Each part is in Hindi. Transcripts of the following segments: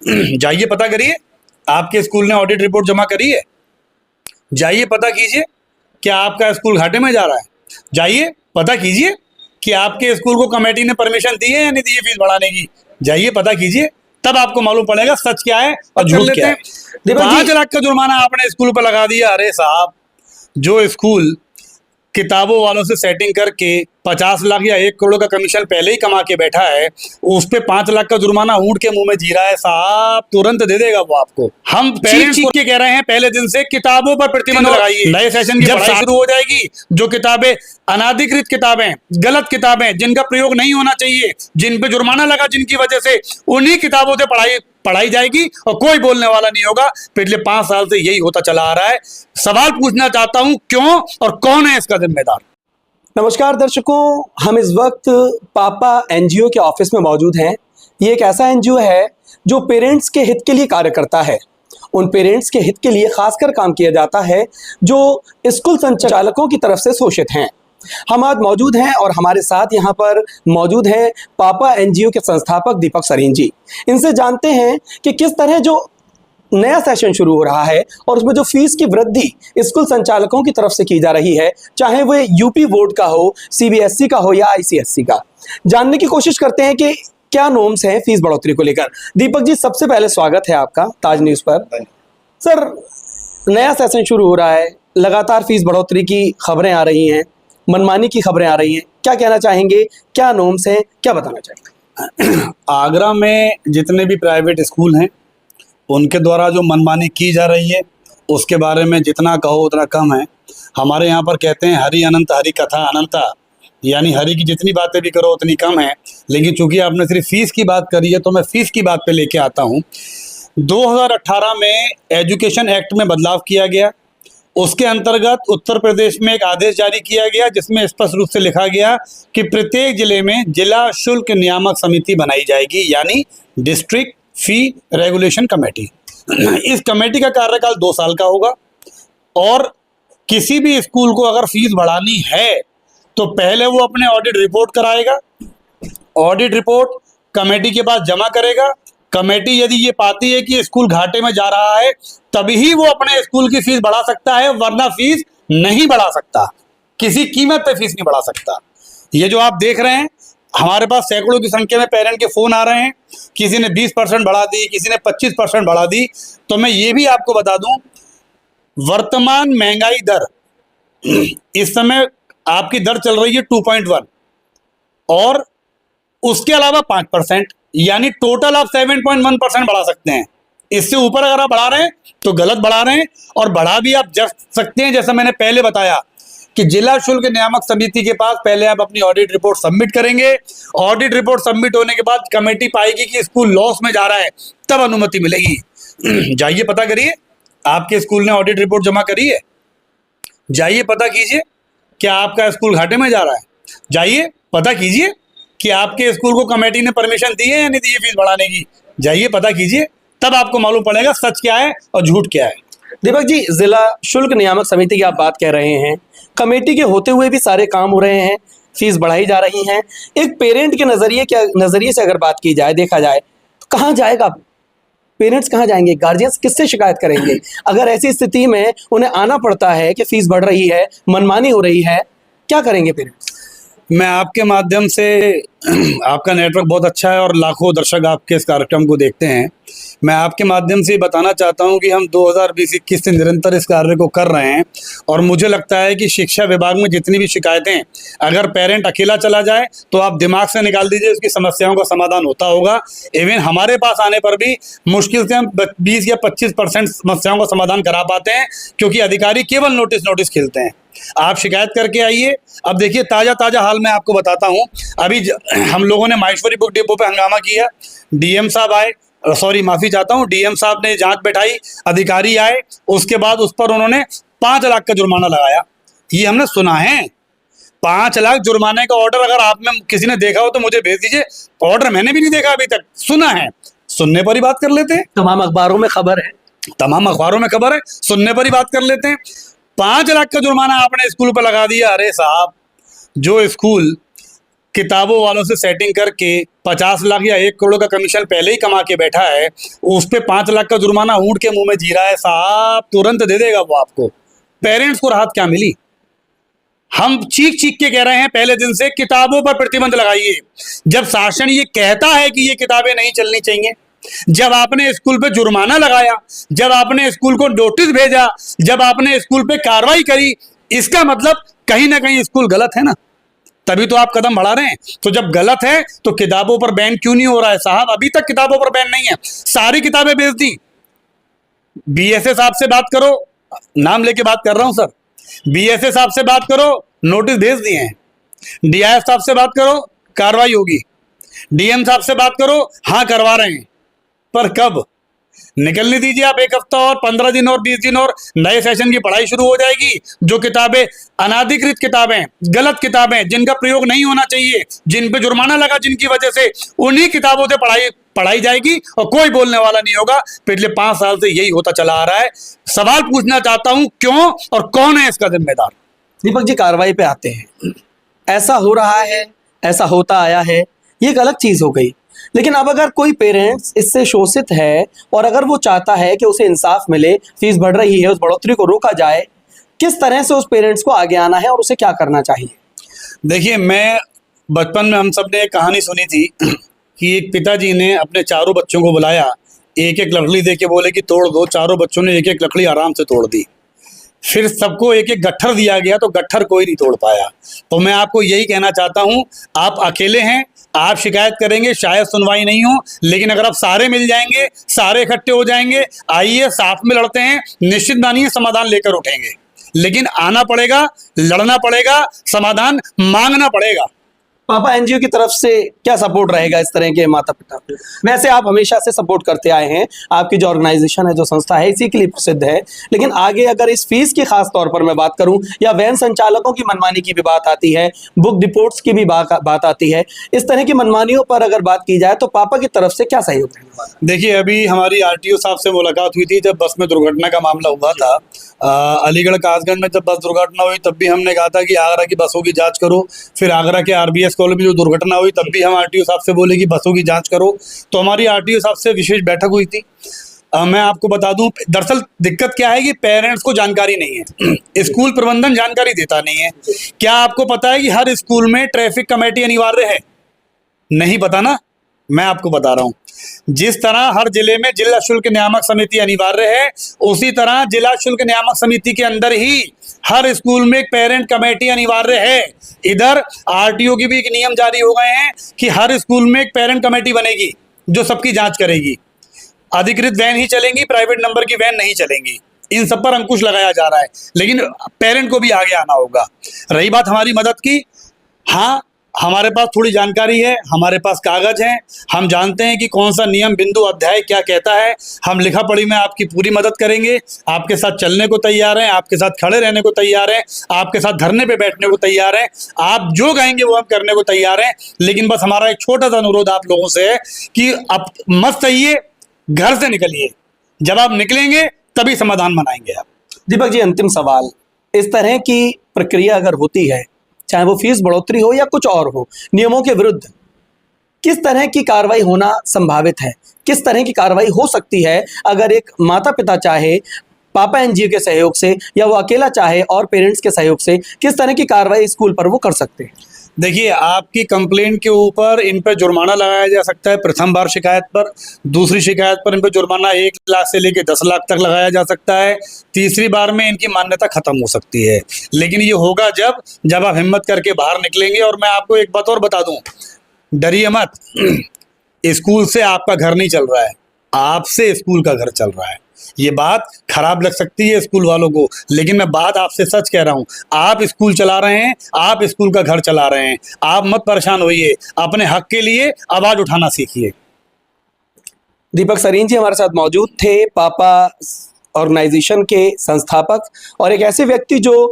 जाइए पता करिए आपके स्कूल ने ऑडिट रिपोर्ट जमा करी है। जाइए पता कीजिए क्या आपका स्कूल घाटे में जा रहा है। जाइए पता कीजिए कि आपके स्कूल को कमेटी ने परमिशन दी है या नहीं दी है फीस बढ़ाने की। जाइए पता कीजिए, तब आपको मालूम पड़ेगा सच क्या है और झूठ क्या है। 5 लाख का जुर्माना आपने स्कूल पर लगा दिया। अरे साहब, जो स्कूल किताबों वालों से सेटिंग करके 50 लाख या 1 करोड़ का कमीशन पहले ही कमा के बैठा है, उस पे 5 लाख का जुर्माना ऊंट के मुंह में जी रहा है साहब, तुरंत दे देगा वो आपको। हम पेरेंट्स को कह रहे हैं पहले दिन से किताबों पर प्रतिबंध लगाइए। नए सेशन की पढ़ाई शुरू हो जाएगी, जो किताबें अनाधिकृत किताबें, गलत किताबें, जिनका प्रयोग नहीं होना चाहिए, जिन पे जुर्माना लगा जिनकी वजह से, उन्हीं किताबों से पढ़ाई जाएगी और कोई बोलने वाला नहीं होगा। पिछले 5 साल से यही होता चला आ रहा है। सवाल पूछना चाहता हूं, क्यों और कौन है इसका जिम्मेदार? नमस्कार दर्शकों, हम इस वक्त पापा एनजीओ के ऑफिस में मौजूद हैं। ये एक ऐसा एनजीओ है जो पेरेंट्स के हित के लिए कार्य करता है। उन पेरेंट्स के हित के लिए खासकर काम किया जाता है जो स्कूल संचालकों की तरफ से शोषित हैं। हम आज मौजूद हैं और हमारे साथ यहाँ पर मौजूद हैं पापा एनजीओ के संस्थापक दीपक सरीन जी। इनसे जानते हैं कि किस तरह जो नया सेशन शुरू हो रहा है और उसमें जो फीस की वृद्धि स्कूल संचालकों की तरफ से की जा रही है, चाहे वो यूपी बोर्ड का हो, सीबीएसई का हो या आईसीएसई का, जानने की कोशिश करते हैं कि क्या नॉर्म्स हैं फीस बढ़ोतरी को लेकर। दीपक जी, सबसे पहले स्वागत है आपका ताज न्यूज़ पर। सर, नया सेशन शुरू हो रहा है, लगातार फीस बढ़ोतरी की खबरें आ रही हैं, मनमानी की खबरें आ रही हैं, क्या कहना चाहेंगे, क्या नॉर्म्स हैं, क्या बताना चाहेंगे? आगरा में जितने भी प्राइवेट स्कूल हैं उनके द्वारा जो मनमानी की जा रही है उसके बारे में जितना कहो उतना कम है। हमारे यहाँ पर कहते हैं हरि अनंत हरि कथा अनंता, यानी हरि की जितनी बातें भी करो उतनी कम है। लेकिन चूंकि आपने सिर्फ फीस की बात करी है तो मैं फीस की बात पे लेके आता हूँ। 2018 में एजुकेशन एक्ट में बदलाव किया गया। उसके अंतर्गत उत्तर प्रदेश में एक आदेश जारी किया गया जिसमें स्पष्ट रूप से लिखा गया कि प्रत्येक जिले में जिला शुल्क नियामक समिति बनाई जाएगी, यानी डिस्ट्रिक्ट फी रेगुलेशन कमेटी। इस कमेटी का कार्यकाल 2 साल का होगा और किसी भी स्कूल को अगर फीस बढ़ानी है तो पहले वो अपने ऑडिट रिपोर्ट कराएगा। ऑडिट रिपोर्ट कमेटी के पास जमा करेगा। कमेटी यदि ये पाती है कि स्कूल घाटे में जा रहा है तभी ही वो अपने स्कूल की फीस बढ़ा सकता है, वरना फीस नहीं बढ़ा सकता। किसी कीमत पे फीस नहीं बढ़ा सकता। ये जो आप देख रहे हैं, हमारे पास सैकड़ों की संख्या में पेरेंट के फोन आ रहे हैं। किसी ने 20% बढ़ा दी, किसी ने 25% बढ़ा दी। तो मैं ये भी आपको बता दूं, वर्तमान महंगाई दर इस समय आपकी दर चल रही है 2.1 और उसके अलावा 5%, यानी टोटल आप 7.1% बढ़ा सकते हैं। इससे ऊपर अगर आप बढ़ा रहे हैं तो गलत बढ़ा रहे हैं, और बढ़ा भी आप जा सकते हैं। जैसा मैंने पहले बताया कि जिला शुल्क नियामक समिति के पास पहले आप अपनी ऑडिट रिपोर्ट सबमिट करेंगे। ऑडिट रिपोर्ट सबमिट होने के बाद कमेटी पाएगी कि स्कूल लॉस में जा रहा है, तब अनुमति मिलेगी। जाइए पता करिए आपके स्कूल ने ऑडिट रिपोर्ट जमा करी है। जाइए पता कीजिए क्या आपका स्कूल घाटे में जा रहा है। जाइए पता कीजिए कि आपके स्कूल को कमेटी ने परमिशन दी है या नहीं दी है फीस बढ़ाने की। जाइए पता कीजिए, तब आपको मालूम पड़ेगा सच क्या है और झूठ क्या है। दीपक जी, जिला शुल्क नियामक समिति की आप बात कह रहे हैं, कमेटी के होते हुए भी सारे काम हो रहे हैं, फीस बढ़ाई जा रही हैं। एक पेरेंट के नजरिए से अगर बात की जाए, देखा जाए तो कहाँ जाएगा पेरेंट्स, कहाँ जाएंगे, गार्जियंस किससे शिकायत करेंगे? अगर ऐसी स्थिति में उन्हें आना पड़ता है कि फीस बढ़ रही है, मनमानी हो रही है, क्या करेंगे पेरेंट्स? मैं आपके माध्यम से, आपका नेटवर्क बहुत अच्छा है और लाखों दर्शक आपके इस कार्यक्रम को देखते हैं, मैं आपके माध्यम से बताना चाहता हूं कि हम 2020-21 से निरंतर इस कार्य को कर रहे हैं। और मुझे लगता है कि शिक्षा विभाग में जितनी भी शिकायतें, अगर पेरेंट अकेला चला जाए तो आप दिमाग से निकाल दीजिए, उसकी समस्याओं का समाधान होता होगा। इवन हमारे पास आने पर भी मुश्किल से हम 20 या 25% समस्याओं का समाधान करा पाते हैं, क्योंकि अधिकारी केवल नोटिस खेलते हैं। आप शिकायत करके आइए। अब देखिए, ताज़ा हाल मैं आपको बताता हूँ। अभी हम लोगों ने माहेश्वरी बुक डिपो पे हंगामा किया। डीएम साहब आए, माफी चाहता हूँ, डीएम साहब ने जांच बैठाई, अधिकारी आए, उसके बाद उस पर उन्होंने 5 लाख का जुर्माना लगाया। ये हमने सुना है। 5 लाख जुर्माने का ऑर्डर अगर आप में किसी ने देखा हो तो मुझे भेज दीजिए। ऑर्डर मैंने भी नहीं देखा अभी तक, सुना है। सुनने पर ही बात कर लेते हैं। तमाम अखबारों में खबर है, सुनने पर ही बात कर लेते हैं। 5 लाख का जुर्माना आपने स्कूल पर लगा दिया। अरे साहब, जो स्कूल किताबों वालों से सेटिंग करके 50 लाख या 1 करोड़ का कमीशन पहले ही कमा के बैठा है, उस पे 5 लाख का जुर्माना ऊँट के मुंह में जी रहा है साहब, तुरंत दे देगा वो आपको। पेरेंट्स को राहत क्या मिली? हम चीख चीख के कह रहे हैं पहले दिन से किताबों पर प्रतिबंध लगाइए। जब शासन ये कहता है कि ये किताबें नहीं चलनी चाहिए, जब आपने स्कूल पे जुर्माना लगाया, जब आपने स्कूल को नोटिस भेजा, जब आपने स्कूल पे कार्रवाई करी, इसका मतलब कहीं ना कहीं स्कूल गलत है ना, तभी तो आप कदम बढ़ा रहे हैं। तो जब गलत है तो किताबों पर बैन क्यों नहीं हो रहा है साहब? अभी तक किताबों पर बैन नहीं है, सारी किताबें बेच दी। बीएसए साहब से बात करो, नाम लेके बात कर रहा हूं सर, बीएसए साहब से बात करो, नोटिस भेज दिए हैं। डीआईएफ साहब से बात करो, कार्रवाई होगी। डीएम साहब से बात करो, हाँ करवा रहे हैं, पर कब? निकलने दीजिए आप 1 हफ्ता और 15 दिन और 20 दिन और नए सेशन की पढ़ाई शुरू हो जाएगी। जो किताबें अनाधिकृत किताबें, गलत किताबें, जिनका प्रयोग नहीं होना चाहिए, जिन पे जुर्माना लगा, जिनकी वजह से, उन्हीं किताबों से पढ़ाई जाएगी और कोई बोलने वाला नहीं होगा। पिछले 5 साल से यही होता चला आ रहा है। सवाल पूछना चाहता हूं, क्यों और कौन है इसका जिम्मेदार? दीपक जी, कार्रवाई पे आते हैं। ऐसा हो रहा है, ऐसा होता आया है, ये एक अलग चीज हो गई। लेकिन अब अगर कोई पेरेंट्स इससे शोषित है और अगर वो चाहता है कि उसे इंसाफ मिले, फीस बढ़ रही है, उस बढ़ोतरी को रोका जाए, किस तरह से उस पेरेंट्स को आगे आना है और उसे क्या करना चाहिए? देखिए, मैं बचपन में हम सब ने एक कहानी सुनी थी कि एक पिताजी ने अपने चारों बच्चों को बुलाया, एक एक लकड़ी दे के बोले कि तोड़ दो। चारों बच्चों ने एक एक लकड़ी आराम से तोड़ दी। फिर सबको एक एक गट्ठर दिया गया तो गट्ठर कोई नहीं तोड़ पाया। तो मैं आपको यही कहना चाहता हूं, आप अकेले हैं, आप शिकायत करेंगे, शायद सुनवाई नहीं हो, लेकिन अगर आप सारे मिल जाएंगे, सारे इकट्ठे हो जाएंगे, आइए साथ में लड़ते हैं, निश्चित मानिए समाधान लेकर उठेंगे। लेकिन आना पड़ेगा, लड़ना पड़ेगा, समाधान मांगना पड़ेगा। पापा एनजीओ की तरफ से क्या सपोर्ट रहेगा इस तरह के माता पिता को? वैसे आप हमेशा से सपोर्ट करते आए हैं, आपकी जो ऑर्गेनाइजेशन है, जो संस्था है, इसी के लिए प्रसिद्ध है। लेकिन आगे अगर इस फीस की खास तौर पर मैं बात करूं, या वैन संचालकों की मनमानी की भी बात आती है, बुक डिपोट्स की भी बात आती है, इस तरह की मनमानियों पर अगर बात की जाए तो पापा की तरफ से क्या सहयोग रहेगा? देखिए, अभी हमारी आरटीओ साहब से मुलाकात हुई थी जब बस में दुर्घटना का मामला हुआ था। अलीगढ़ कासगंज में जब बस दुर्घटना हुई तब भी हमने कहा था कि आगरा की बसों की जांच करो। फिर आगरा के आरबीएस कॉलेज में जो दुर्घटना हुई तब भी हम आरटीओ साहब से बोले कि बसों की जांच करो। तो हमारी आरटीओ साहब से विशेष बैठक हुई थी। मैं आपको बता दूं, दरअसल दिक्कत क्या है कि पेरेंट्स को जानकारी नहीं है, स्कूल प्रबंधन जानकारी देता नहीं है। क्या आपको पता है कि हर स्कूल में ट्रैफिक कमेटी अनिवार्य है? नहीं पता ना, मैं आपको बता रहा हूं। जिस तरह हर जिले में जिला शुल्क नियामक समिति अनिवार्य है, उसी तरह जिला शुल्क नियामक समिति के अंदर ही हर स्कूल में एक पेरेंट कमेटी अनिवार्य है। इधर आरटीओ की भी एक नियम जारी हो गए हैं कि हर स्कूल में एक पेरेंट कमेटी बनेगी जो सबकी जांच करेगी। अधिकृत वैन ही चलेंगी, प्राइवेट नंबर की वैन नहीं चलेंगी। इन सब पर अंकुश लगाया जा रहा है, लेकिन पेरेंट को भी आगे आना होगा। रही बात हमारी मदद की, हाँ, हमारे पास थोड़ी जानकारी है, हमारे पास कागज हैं, हम जानते हैं कि कौन सा नियम बिंदु अध्याय क्या कहता है। हम लिखा पढ़ी में आपकी पूरी मदद करेंगे, आपके साथ चलने को तैयार हैं, आपके साथ खड़े रहने को तैयार हैं, आपके साथ धरने पे बैठने को तैयार हैं। आप जो कहेंगे वो हम करने को तैयार हैं। लेकिन बस हमारा एक छोटा सा अनुरोध आप लोगों से है कि अब मत सहिए, घर से निकलिए। जब आप निकलेंगे तभी समाधान बनाएंगे आप। दीपक जी, अंतिम सवाल, इस तरह की प्रक्रिया अगर होती है, चाहे वो फीस बढ़ोतरी हो या कुछ और हो, नियमों के विरुद्ध किस तरह की कार्रवाई होना संभावित है? किस तरह की कार्रवाई हो सकती है अगर एक माता पिता चाहे पापा एनजीओ के सहयोग से, या वो अकेला चाहे और पेरेंट्स के सहयोग से, किस तरह की कार्रवाई स्कूल पर वो कर सकते हैं? देखिए, आपकी कंप्लेंट के ऊपर इन पर जुर्माना लगाया जा सकता है प्रथम बार शिकायत पर। दूसरी शिकायत पर इन पर जुर्माना 1 लाख से लेकर 10 लाख तक लगाया जा सकता है। तीसरी बार में इनकी मान्यता खत्म हो सकती है। लेकिन ये होगा जब आप हिम्मत करके बाहर निकलेंगे। और मैं आपको एक बात और बता दूं, डरिए मत, स्कूल से आपका घर नहीं चल रहा है, आपसे स्कूल का घर चल रहा है। ये बात खराब लग सकती है स्कूल वालों को, लेकिन मैं बात आपसे सच कह रहा हूं। आप स्कूल चला रहे हैं, आप स्कूल का घर चला रहे हैं। आप मत परेशान होइए, अपने हक के लिए आवाज उठाना सीखिए। दीपक सरीन जी हमारे साथ मौजूद थे, पापा ऑर्गेनाइजेशन के संस्थापक और एक ऐसे व्यक्ति जो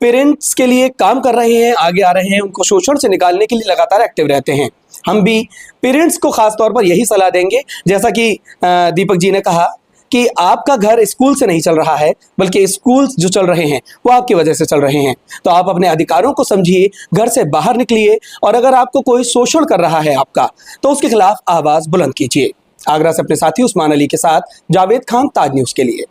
पेरेंट्स के लिए काम कर रहे हैं, आगे आ रहे हैं, उनको शोषण से निकालने के लिए लगातार एक्टिव रहते हैं। हम भी पेरेंट्स को खास तौर पर यही सलाह देंगे, जैसा कि दीपक जी ने कहा कि आपका घर स्कूल से नहीं चल रहा है, बल्कि स्कूल जो चल रहे हैं वो आपकी वजह से चल रहे हैं। तो आप अपने अधिकारों को समझिए, घर से बाहर निकलिए, और अगर आपको कोई शोषण कर रहा है आपका, तो उसके खिलाफ आवाज बुलंद कीजिए। आगरा से अपने साथी उस्मान अली के साथ जावेद खान, ताज न्यूज के लिए।